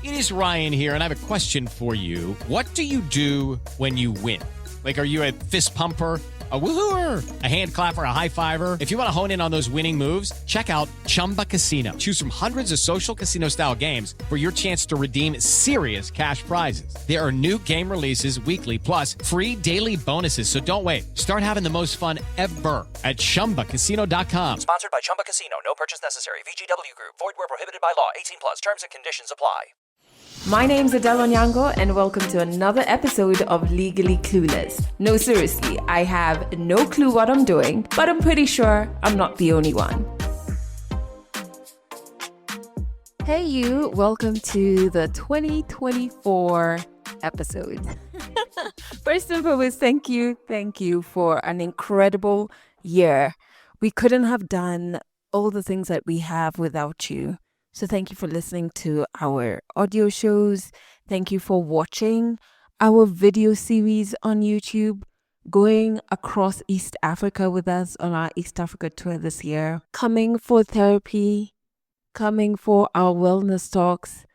It is Ryan here, and I have a question for you. What do you do when you win? Like, are you a fist pumper, a woohooer, a hand clapper, a high fiver? If you want to hone in on those winning moves, check out Chumba Casino. Choose from hundreds of social casino-style games for your chance to redeem serious cash prizes. There are new game releases weekly, plus free daily bonuses. So don't wait. Start having the most fun ever at ChumbaCasino.com. Sponsored by Chumba Casino. No purchase necessary. VGW Group. Void where prohibited by law. 18 plus. Terms and conditions apply. My name's Adelle Onyango, and welcome to another episode of Legally Clueless. No, seriously, I have no clue what I'm doing, but I'm pretty sure I'm not the only one. Hey you, welcome to the 2024 episode. First and foremost, thank you for an incredible year. We couldn't have done all the things that we have without you. So thank you for listening to our audio shows. Thank you for watching our video series on YouTube, going across East Africa with us on our East Africa tour this year, coming for therapy, coming for our wellness talks.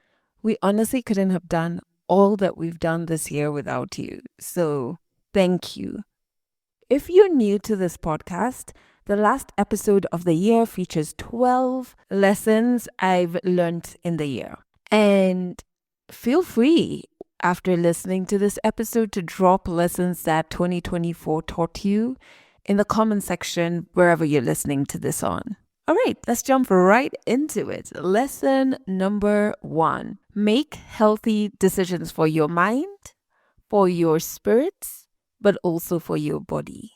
We honestly couldn't have done all that we've done this year without you. So thank you. If you're new to this podcast, the last episode of the year features 12 lessons I've learned in the year. And feel free, after listening to this episode, to drop lessons that 2024 taught you in the comment section wherever you're listening to this on. All right, let's jump right into it. Lesson number 1. Make healthy decisions for your mind, for your spirits, but also for your body.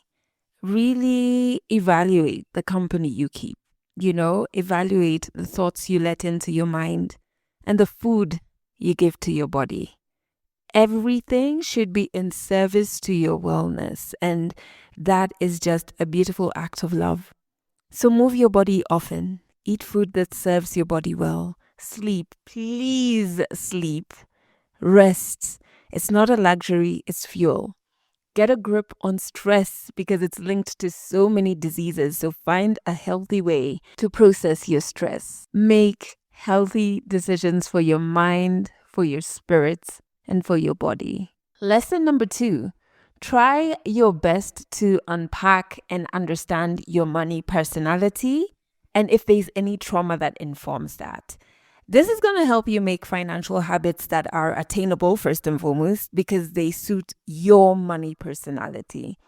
Really evaluate the company you keep, evaluate the thoughts you let into your mind and the food you give to your body. Everything should be in service to your wellness, and that is just a beautiful act of love. So move your body often, eat food that serves your body well, sleep, please sleep, rest. It's not a luxury, it's fuel. Get a grip on stress because it's linked to so many diseases. So find a healthy way to process your stress. Make healthy decisions for your mind, for your spirits, and for your body. Lesson number 2, try your best to unpack and understand your money personality and if there's any trauma that informs that. This is going to help you make financial habits that are attainable first and foremost because they suit your money personality.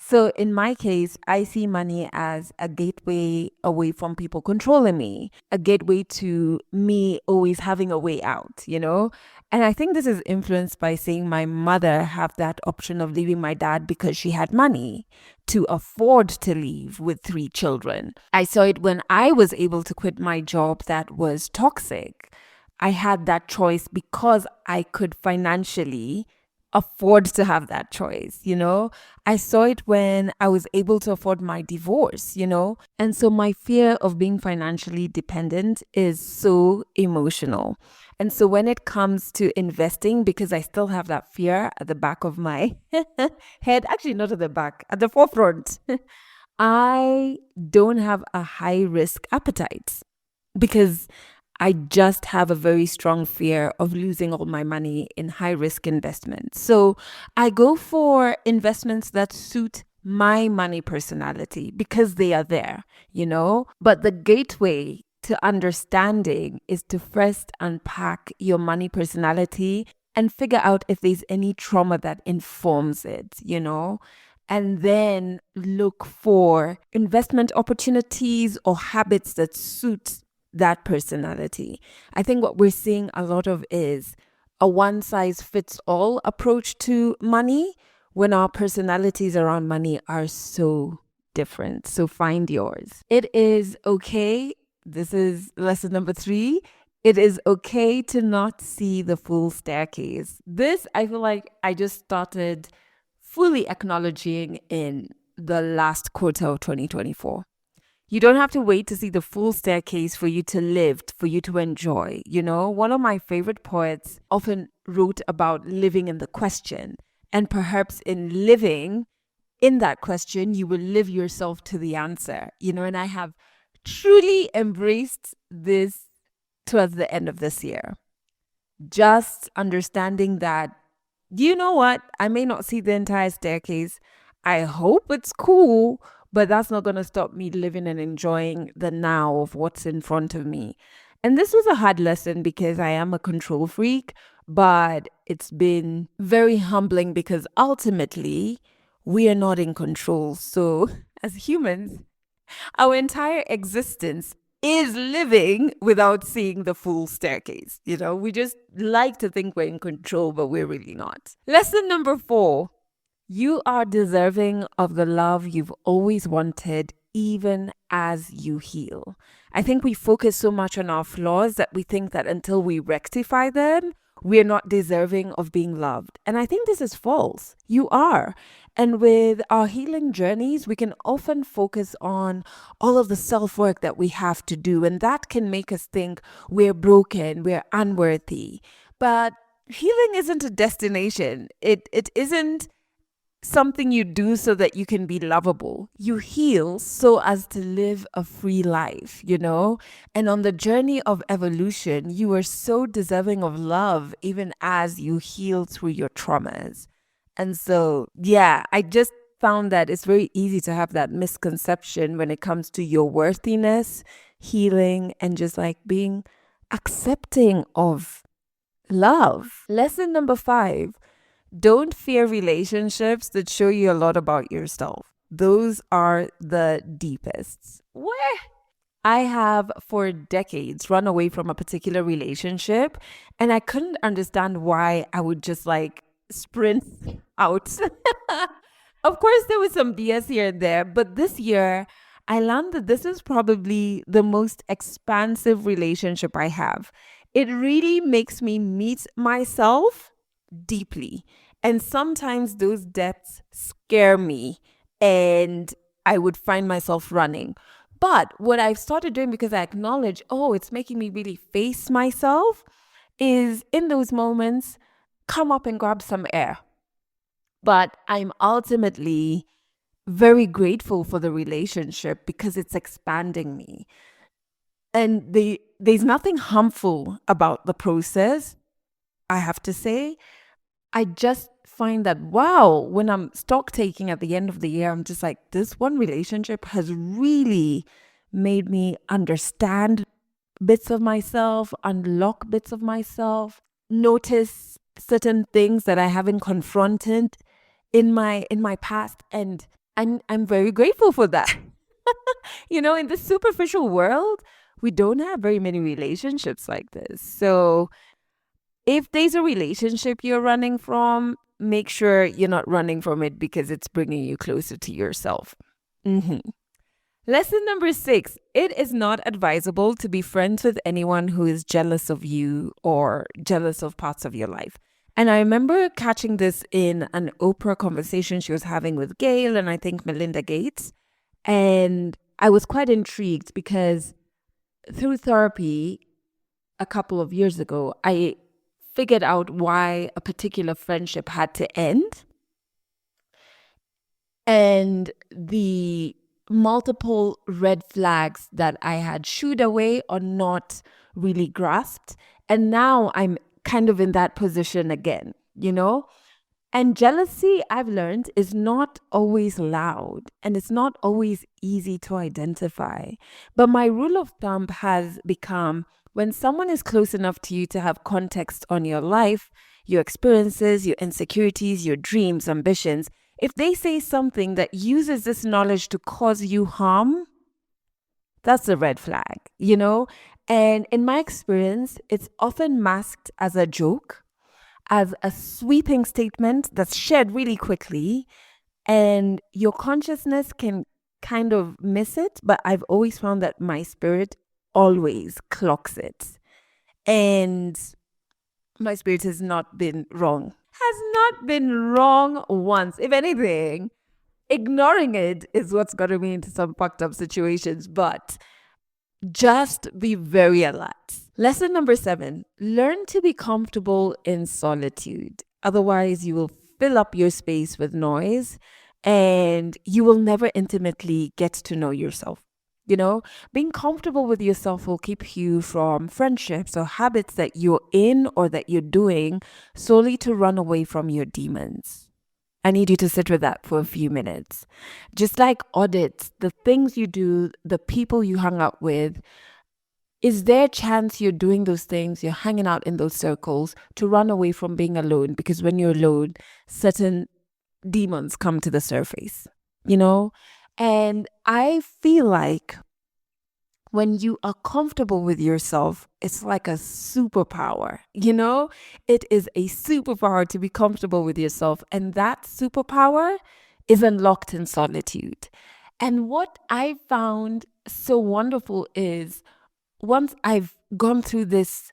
So in my case, I see money as a gateway away from people controlling me, a gateway to me always having a way out, And I think this is influenced by seeing my mother have that option of leaving my dad because she had money to afford to leave with 3 children. I saw it when I was able to quit my job that was toxic. I had that choice because I could financially afford to have that choice, I saw it when I was able to afford my divorce, And so my fear of being financially dependent is so emotional. And so when it comes to investing, because I still have that fear at the back of my head, actually not at the back, at the forefront, I don't have a high risk appetite because I just have a very strong fear of losing all my money in high risk investments. So I go for investments that suit my money personality because they are there, But the gateway to understanding is to first unpack your money personality and figure out if there's any trauma that informs it, And then look for investment opportunities or habits that suit that personality. I think what we're seeing a lot of is a one-size-fits-all approach to money when our personalities around money are so different. So find yours. It is okay. This is lesson number 3. It is okay to not see the full staircase. This, I feel like I just started fully acknowledging in the last quarter of 2024. You don't have to wait to see the full staircase for you to live, for you to enjoy. One of my favorite poets often wrote about living in the question. And perhaps in living in that question, you will live yourself to the answer. And I have truly embraced this towards the end of this year. Just understanding that, you know what, I may not see the entire staircase. I hope it's cool, but that's not going to stop me living and enjoying the now of what's in front of me. And this was a hard lesson because I am a control freak, but it's been very humbling because ultimately we are not in control. So, as humans, our entire existence is living without seeing the full staircase. We just like to think we're in control, but we're really not. Lesson number 4: you are deserving of the love you've always wanted, even as you heal. I think we focus so much on our flaws that we think that until we rectify them, we're not deserving of being loved. And I think this is false. You are. And with our healing journeys, we can often focus on all of the self work that we have to do. And that can make us think we're broken, we're unworthy. But healing isn't a destination, it isn't something you do so that you can be lovable. You heal so as to live a free life, And on the journey of evolution, you are so deserving of love, even as you heal through your traumas. And so, yeah, I just found that it's very easy to have that misconception when it comes to your worthiness, healing, and just like being accepting of love. Lesson number 5: don't fear relationships that show you a lot about yourself. Those are the deepest. Where I have for decades run away from a particular relationship, and I couldn't understand why I would just like sprint out. Of course, there was some BS here and there, but this year I learned that this is probably the most expansive relationship I have. It really makes me meet myself deeply. And sometimes those depths scare me and I would find myself running. But what I've started doing, because I acknowledge, it's making me really face myself, is in those moments, come up and grab some air. But I'm ultimately very grateful for the relationship because it's expanding me. And there's nothing harmful about the process, I have to say. I just find that, wow, when I'm stock taking at the end of the year, I'm just like, this one relationship has really made me understand bits of myself, unlock bits of myself, notice certain things that I haven't confronted in my past. And I'm very grateful for that. In this superficial world, we don't have very many relationships like this. So if there's a relationship you're running from, make sure you're not running from it because it's bringing you closer to yourself. Lesson number 6: it is not advisable to be friends with anyone who is jealous of you or jealous of parts of your life. And I remember catching this in an Oprah conversation she was having with Gail and I think Melinda Gates. And I was quite intrigued because through therapy a couple of years ago, I figured out why a particular friendship had to end. And the multiple red flags that I had shooed away or not really grasped. And now I'm kind of in that position again, And jealousy, I've learned, is not always loud and it's not always easy to identify. But my rule of thumb has become, when someone is close enough to you to have context on your life, your experiences, your insecurities, your dreams, ambitions, if they say something that uses this knowledge to cause you harm, that's a red flag, And in my experience, it's often masked as a joke, as a sweeping statement that's shared really quickly, and your consciousness can kind of miss it, but I've always found that my spirit always clocks it. And my spirit has not been wrong. Has not been wrong once. If anything, ignoring it is what's gotten me into some fucked up situations, but just be very alert. Lesson number 7: learn to be comfortable in solitude. Otherwise, you will fill up your space with noise and you will never intimately get to know yourself. You know, being comfortable with yourself will keep you from friendships or habits that you're in or that you're doing solely to run away from your demons. I need you to sit with that for a few minutes. Just like audits, the things you do, the people you hang out with, is there a chance you're doing those things, you're hanging out in those circles to run away from being alone? Because when you're alone, certain demons come to the surface, you know? And I feel like when you are comfortable with yourself, it's like a superpower, you know? It is a superpower to be comfortable with yourself. And that superpower is unlocked in solitude. And what I found so wonderful is once I've gone through this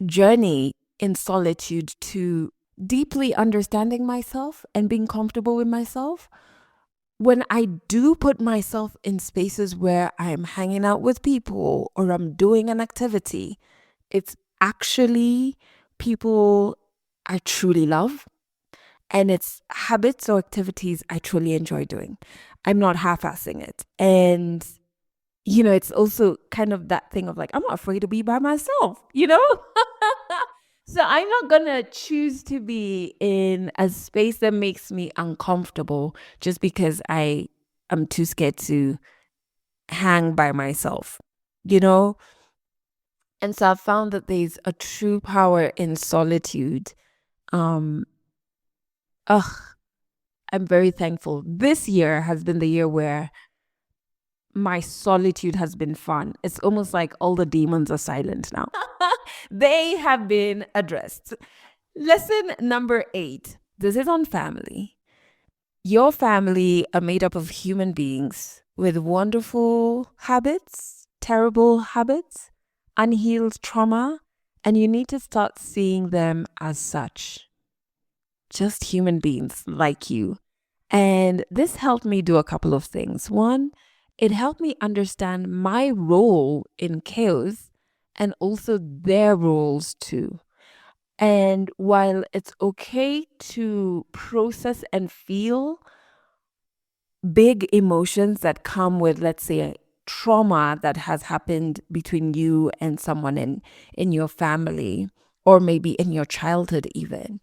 journey in solitude to deeply understanding myself and being comfortable with myself, when I do put myself in spaces where I'm hanging out with people or I'm doing an activity, it's actually people I truly love and it's habits or activities I truly enjoy doing. I'm not half-assing it. And it's also kind of that thing of like, I'm not afraid to be by myself, So I'm not going to choose to be in a space that makes me uncomfortable just because I am too scared to hang by myself, you know? And so I've found that there's a true power in solitude. Um, I'm very thankful. This year has been the year where my solitude has been fun. It's almost like all the demons are silent now. They have been addressed. Lesson number 8. This is on family. Your family are made up of human beings with wonderful habits, terrible habits, unhealed trauma, and you need to start seeing them as such. Just human beings like you. And this helped me do a couple of things. One, it helped me understand my role in chaos and also their roles too. And while it's okay to process and feel big emotions that come with, let's say, a trauma that has happened between you and someone in your family, or maybe in your childhood even,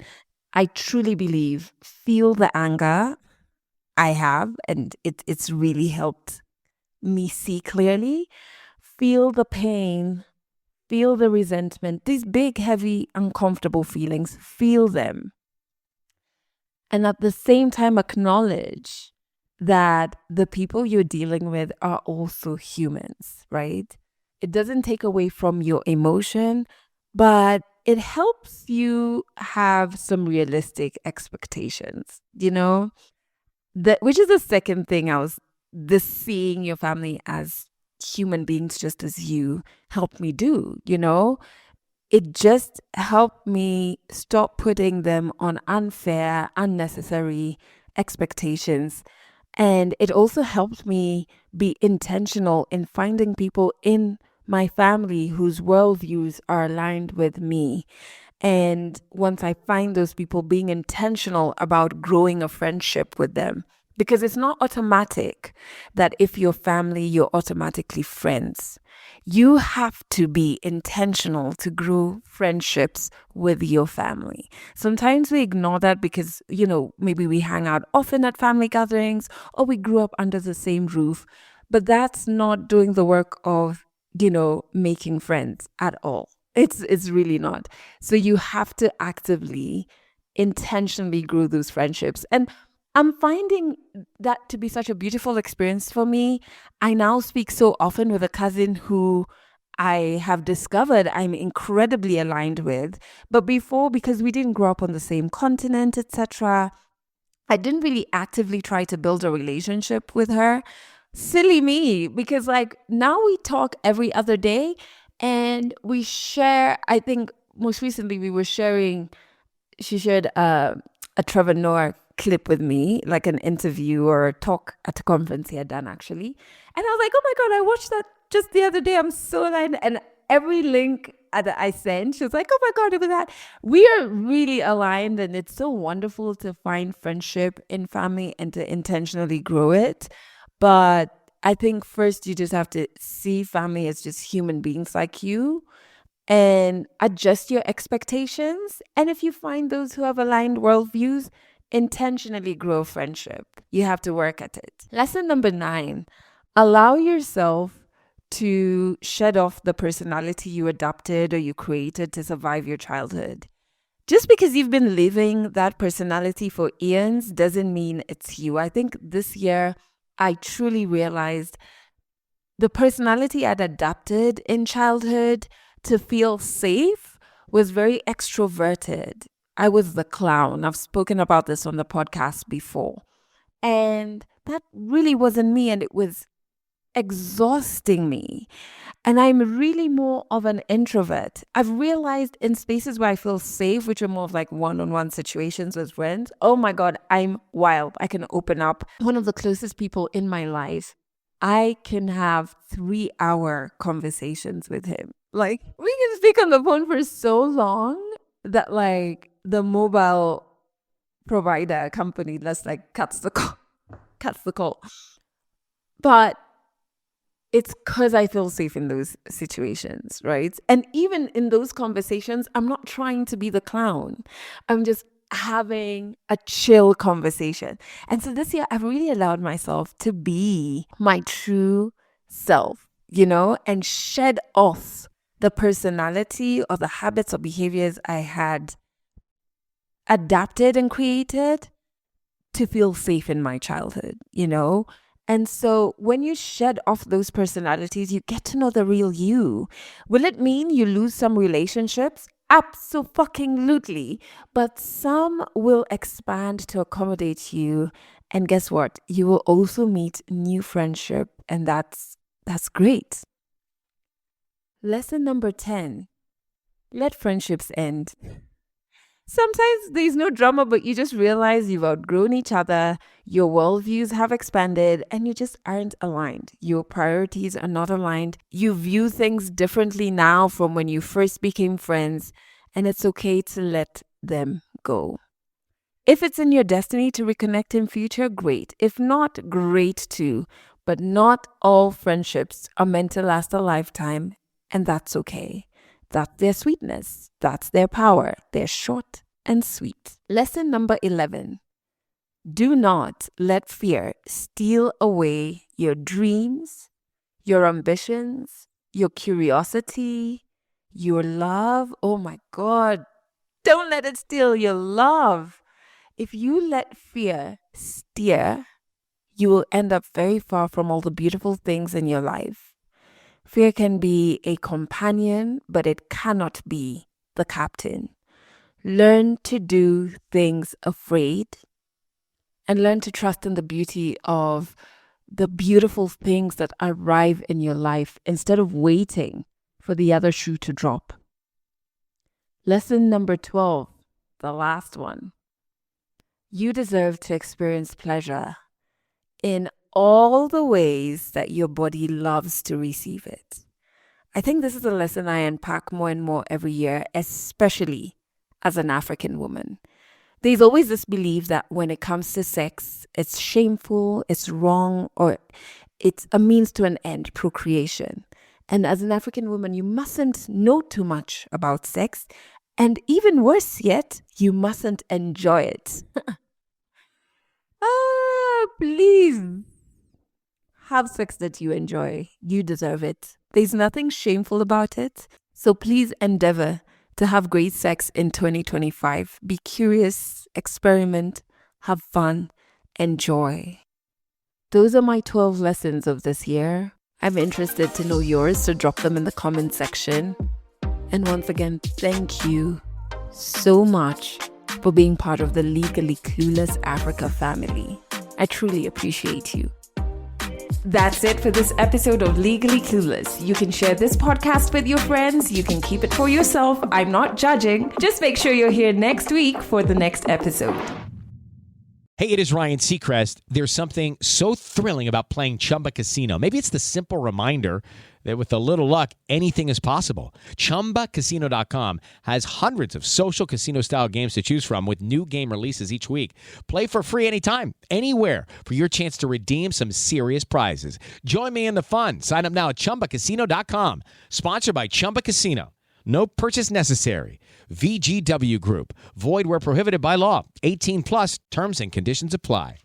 I truly believe feel the anger I have, and it's really helped me see clearly. Feel the pain, feel the resentment, these big, heavy, uncomfortable feelings, feel them. And at the same time, acknowledge that the people you're dealing with are also humans, right? It doesn't take away from your emotion, but it helps you have some realistic expectations, which is the second thing this seeing your family as human beings just as you helped me do, it just helped me stop putting them on unfair, unnecessary expectations. And it also helped me be intentional in finding people in my family whose worldviews are aligned with me. And once I find those people, being intentional about growing a friendship with them. Because it's not automatic that if you're family, you're automatically friends. You have to be intentional to grow friendships with your family. Sometimes we ignore that because, maybe we hang out often at family gatherings or we grew up under the same roof. But that's not doing the work of, making friends at all. It's really not. So you have to actively, intentionally grow those friendships. And I'm finding that to be such a beautiful experience for me. I now speak so often with a cousin who I have discovered I'm incredibly aligned with. But before, because we didn't grow up on the same continent, etc., I didn't really actively try to build a relationship with her. Silly me, because now we talk every other day and we share. I think most recently she shared a Trevor Noah clip with me, like an interview or a talk at a conference he had done actually. And I was like, oh my God, I watched that just the other day. I'm so aligned. And every link that I sent, she was like, oh my God, look at that. We are really aligned. And it's so wonderful to find friendship in family and to intentionally grow it. But I think first you just have to see family as just human beings like you and adjust your expectations. And if you find those who have aligned worldviews, intentionally grow friendship. You have to work at it. Lesson number 9, allow yourself to shed off the personality you adopted or you created to survive your childhood. Just because you've been living that personality for eons doesn't mean it's you. I think this year I truly realized the personality I'd adopted in childhood to feel safe was very extroverted. I was the clown. I've spoken about this on the podcast before. And that really wasn't me, and it was exhausting me. And I'm really more of an introvert. I've realized in spaces where I feel safe, which are more of like one-on-one situations with friends, oh my God, I'm wild. I can open up. One of the closest people in my life, I can have 3-hour conversations with him. Like, we can speak on the phone for so long that like the mobile provider company just like cuts the call. But it's because I feel safe in those situations, right? And even in those conversations, I'm not trying to be the clown. I'm just having a chill conversation. And so this year, I've really allowed myself to be my true self, and shed off the personality or the habits or behaviors I had adapted and created to feel safe in my childhood, And so when you shed off those personalities, you get to know the real you. Will it mean you lose some relationships? Absolutely. But some will expand to accommodate you. And guess what? You will also meet new friendship. And that's great. Lesson number 10. Let friendships end. Sometimes there's no drama, but you just realize you've outgrown each other, your worldviews have expanded, and you just aren't aligned. Your priorities are not aligned. You view things differently now from when you first became friends, and it's okay to let them go. If it's in your destiny to reconnect in future, great. If not, great too. But not all friendships are meant to last a lifetime, and that's okay. That's their sweetness. That's their power. They're short and sweet. Lesson number 11. Do not let fear steal away your dreams, your ambitions, your curiosity, your love. Oh my God. Don't let it steal your love. If you let fear steer, you will end up very far from all the beautiful things in your life. Fear can be a companion, but it cannot be the captain. Learn to do things afraid and learn to trust in the beauty of the beautiful things that arrive in your life instead of waiting for the other shoe to drop. Lesson number 12, the last one. You deserve to experience pleasure in all the ways that your body loves to receive it. I think this is a lesson I unpack more and more every year, especially as an African woman. There's always this belief that when it comes to sex, it's shameful, it's wrong, or it's a means to an end, procreation. And as an African woman, you mustn't know too much about sex. And even worse yet, you mustn't enjoy it. Please. Have sex that you enjoy. You deserve it. There's nothing shameful about it. So please endeavor to have great sex in 2025. Be curious, experiment, have fun, enjoy. Those are my 12 lessons of this year. I'm interested to know yours, so drop them in the comment section. And once again, thank you so much for being part of the Legally Clueless Africa family. I truly appreciate you. That's it for this episode of Legally Clueless. You can share this podcast with your friends. You can keep it for yourself. I'm not judging. Just make sure you're here next week for the next episode. Hey, it is Ryan Seacrest. There's something so thrilling about playing Chumba Casino. Maybe it's the simple reminder that with a little luck, anything is possible. ChumbaCasino.com has hundreds of social casino-style games to choose from with new game releases each week. Play for free anytime, anywhere for your chance to redeem some serious prizes. Join me in the fun. Sign up now at ChumbaCasino.com. Sponsored by Chumba Casino. No purchase necessary. VGW Group. Void where prohibited by law. 18 plus terms and conditions apply.